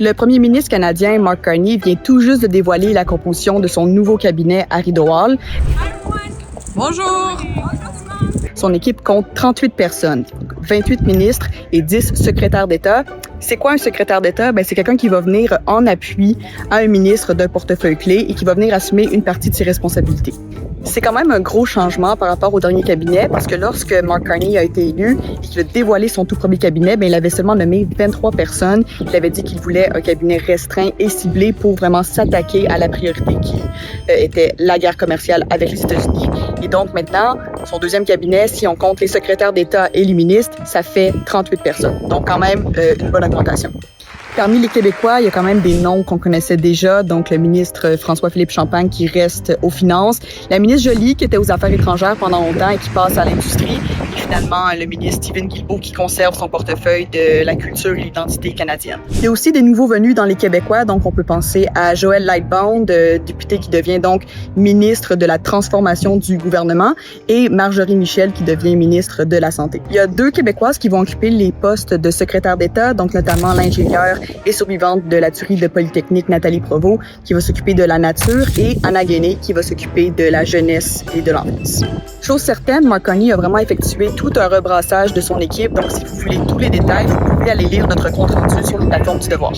Le premier ministre canadien, Mark Carney, vient tout juste de dévoiler la composition de son nouveau cabinet à Rideau Hall. Bonjour! Son équipe compte 38 personnes, 28 ministres et 10 secrétaires d'État. C'est quoi un secrétaire d'État? C'est quelqu'un qui va venir en appui à un ministre d'un portefeuille clé et qui va venir assumer une partie de ses responsabilités. C'est quand même un gros changement par rapport au dernier cabinet parce que lorsque Mark Carney a été élu et qu'il a dévoilé son tout premier cabinet, il avait seulement nommé 23 personnes. Il avait dit qu'il voulait un cabinet restreint et ciblé pour vraiment s'attaquer à la priorité qui était la guerre commerciale avec les États-Unis. Et donc maintenant, son deuxième cabinet, si on compte les secrétaires d'État et les ministres, ça fait 38 personnes. Donc quand même une bonne augmentation. Parmi les Québécois, il y a quand même des noms qu'on connaissait déjà, donc le ministre François-Philippe Champagne qui reste aux finances, la ministre Joly qui était aux affaires étrangères pendant longtemps et qui passe à l'industrie, et finalement le ministre Stephen Guilbeault qui conserve son portefeuille de la culture et l'identité canadienne. Il y a aussi des nouveaux venus dans les Québécois, donc on peut penser à Joël Lightbound, député qui devient donc ministre de la transformation du gouvernement, et Marjorie Michel qui devient ministre de la Santé. Il y a 2 Québécoises qui vont occuper les postes de secrétaire d'État, donc notamment l'ingénieure et survivante de la tuerie de Polytechnique Nathalie Provost, qui va s'occuper de la nature, et Anna Guéné, qui va s'occuper de la jeunesse et de l'enfance. Chose certaine, Mark Carney a vraiment effectué tout un rebrassage de son équipe, donc si vous voulez tous les détails, vous pouvez aller lire notre compte rendu sur les plateformes du Devoir.